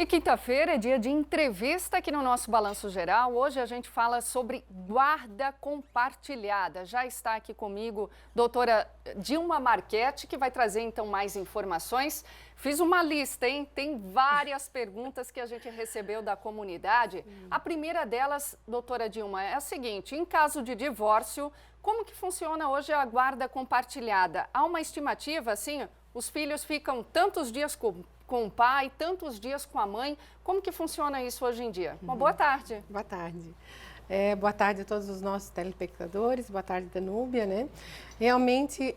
E quinta-feira é dia de entrevista aqui no nosso Balanço Geral. Hoje a gente fala sobre guarda compartilhada. Já está aqui comigo doutora Dilma Marchetti, que vai trazer então mais informações. Fiz uma lista, hein? Tem várias perguntas que a gente recebeu da comunidade. A primeira delas, doutora Dilma, é a seguinte: em caso de divórcio, como que funciona hoje a guarda compartilhada? Há uma estimativa, assim, os filhos ficam tantos dias com o pai, tantos dias com a mãe. Como que funciona isso hoje em dia? Uma boa tarde. Boa tarde. Boa tarde a todos os nossos telespectadores, boa tarde, Danúbia, né? Realmente,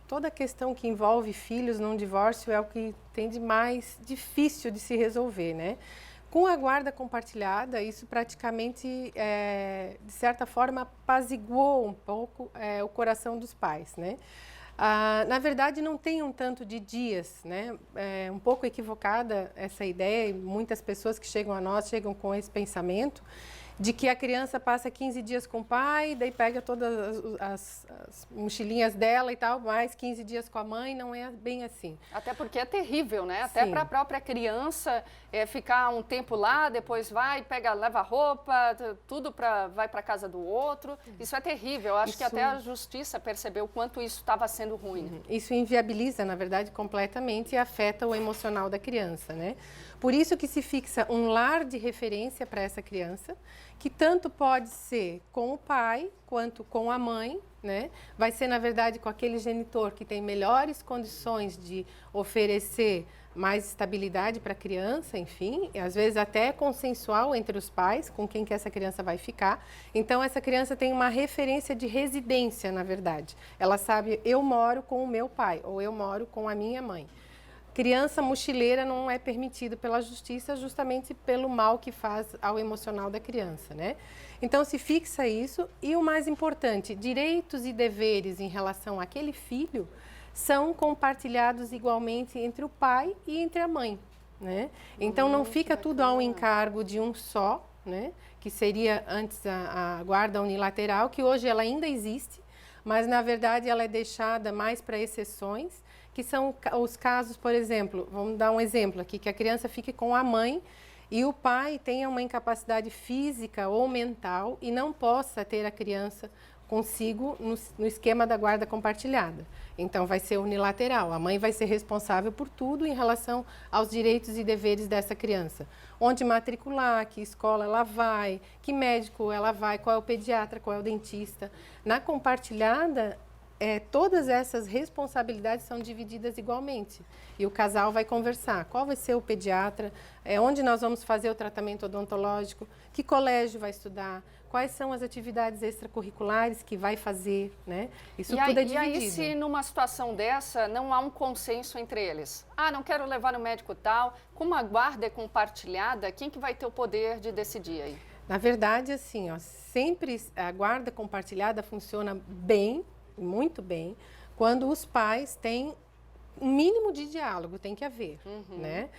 toda a questão que envolve filhos num divórcio é o que tem de mais difícil de se resolver, né? Com a guarda compartilhada, isso praticamente, de certa forma, apaziguou um pouco o coração dos pais, né? Na verdade, não tem um tanto de dias, né? É um pouco equivocada essa ideia, e muitas pessoas que chegam a nós chegam com esse pensamento de que a criança passa 15 dias com o pai, daí pega todas as mochilinhas dela e tal, mais 15 dias com a mãe. Não é bem assim. Até porque é terrível, né? Até para a própria criança ficar um tempo lá, depois vai, pega, leva roupa, tudo vai para casa do outro. Isso é terrível. Eu acho que até a justiça percebeu o quanto isso estava sendo ruim. Isso inviabiliza, na verdade, completamente e afeta o emocional da criança, né? Por isso que se fixa um lar de referência para essa criança, que tanto pode ser com o pai quanto com a mãe, né? Vai ser, na verdade, com aquele genitor que tem melhores condições de oferecer mais estabilidade para a criança, enfim, e às vezes até consensual entre os pais, com quem que essa criança vai ficar. Então, essa criança tem uma referência de residência, na verdade. Ela sabe, eu moro com o meu pai, ou eu moro com a minha mãe. Criança mochileira não é permitido pela justiça justamente pelo mal que faz ao emocional da criança, né? Então se fixa isso e o mais importante, direitos e deveres em relação àquele filho são compartilhados igualmente entre o pai e entre a mãe, né? Então não fica tudo ao encargo de um só, né? Que seria antes a guarda unilateral, que hoje ela ainda existe, mas na verdade ela é deixada mais para exceções, que são os casos, por exemplo, vamos dar um exemplo aqui, que a criança fique com a mãe e o pai tenha uma incapacidade física ou mental e não possa ter a criança consigo no esquema da guarda compartilhada. Então vai ser unilateral, a mãe vai ser responsável por tudo em relação aos direitos e deveres dessa criança. Onde matricular, que escola ela vai, que médico ela vai, qual é o pediatra, qual é o dentista. Na compartilhada, todas essas responsabilidades são divididas igualmente. E o casal vai conversar qual vai ser o pediatra, onde nós vamos fazer o tratamento odontológico, que colégio vai estudar, quais são as atividades extracurriculares que vai fazer, né? Isso tudo é dividido. E aí, se numa situação dessa não há um consenso entre eles? Não quero levar no médico tal, como a guarda é compartilhada, quem que vai ter o poder de decidir aí? Na verdade, assim, sempre a guarda compartilhada funciona bem, muito bem, quando os pais têm um mínimo de diálogo, tem que haver, né?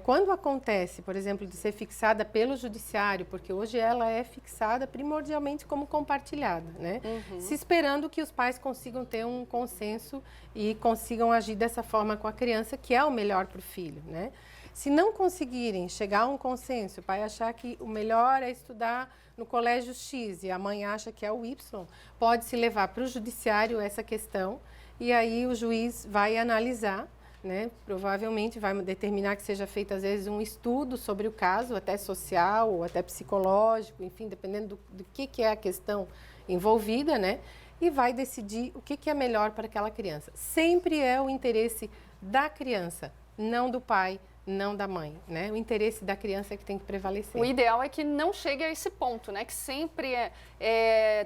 Quando acontece, por exemplo, de ser fixada pelo judiciário, porque hoje ela é fixada primordialmente como compartilhada, né? Se esperando que os pais consigam ter um consenso e consigam agir dessa forma com a criança, que é o melhor para o filho, né? Se não conseguirem chegar a um consenso, o pai achar que o melhor é estudar no colégio X e a mãe acha que é o Y, pode-se levar para o judiciário essa questão e aí o juiz vai analisar, né? Provavelmente vai determinar que seja feito às vezes um estudo sobre o caso, até social ou até psicológico, enfim, dependendo do que é a questão envolvida, né? E vai decidir o que é melhor para aquela criança. Sempre é o interesse da criança, não do pai, não da mãe, né? O interesse da criança é que tem que prevalecer. O ideal é que não chegue a esse ponto, né? Que sempre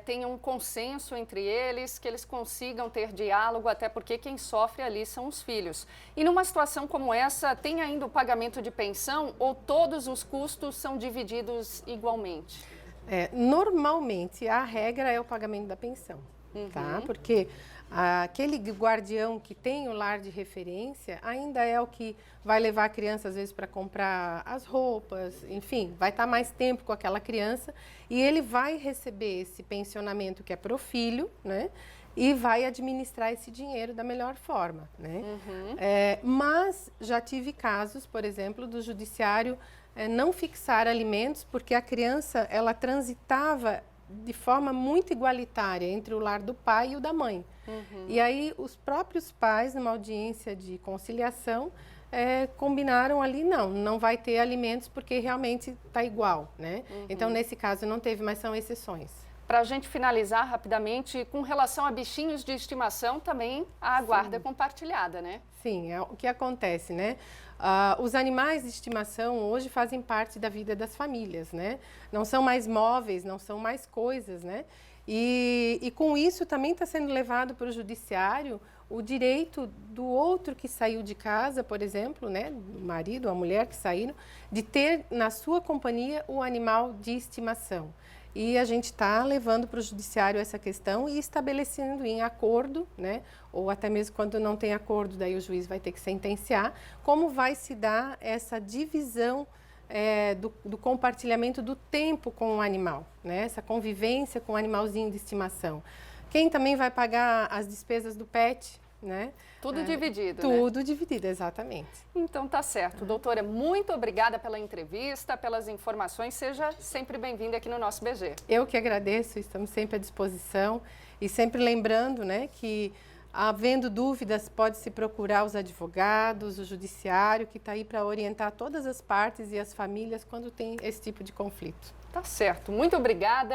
tenha um consenso entre eles, que eles consigam ter diálogo, até porque quem sofre ali são os filhos. E numa situação como essa, tem ainda o pagamento de pensão ou todos os custos são divididos igualmente? Normalmente, a regra é o pagamento da pensão, tá? Porque aquele guardião que tem o lar de referência ainda é o que vai levar a criança, às vezes, para comprar as roupas, enfim, vai estar mais tempo com aquela criança e ele vai receber esse pensionamento que é para o filho, né? e vai administrar esse dinheiro da melhor forma, né? Mas já tive casos, por exemplo, do judiciário não fixar alimentos porque a criança ela transitava de forma muito igualitária entre o lar do pai e o da mãe. E aí os próprios pais, numa audiência de conciliação, combinaram ali, não vai ter alimentos porque realmente está igual, né? Então, nesse caso, não teve, mas são exceções. Para a gente finalizar rapidamente, com relação a bichinhos de estimação, também a guarda é compartilhada, né? Sim, é o que acontece, né? Os animais de estimação hoje fazem parte da vida das famílias, né? Não são mais móveis, não são mais coisas, né? E com isso também está sendo levado para o judiciário o direito do outro que saiu de casa, por exemplo, né, o marido, a mulher que saíram, de ter na sua companhia o animal de estimação. E a gente está levando para o judiciário essa questão e estabelecendo em acordo, né, ou até mesmo quando não tem acordo, daí o juiz vai ter que sentenciar, como vai se dar essa divisão do compartilhamento do tempo com o animal, né, essa convivência com o animalzinho de estimação. Quem também vai pagar as despesas do pet, né? Tudo dividido, Tudo né? dividido, exatamente. Então tá certo. Doutora, muito obrigada pela entrevista, pelas informações. Seja sempre bem-vinda aqui no nosso BG. Eu que agradeço, estamos sempre à disposição e sempre lembrando, né, que havendo dúvidas pode se procurar os advogados, o judiciário, que está aí para orientar todas as partes e as famílias quando tem esse tipo de conflito. Tá certo. Muito obrigada.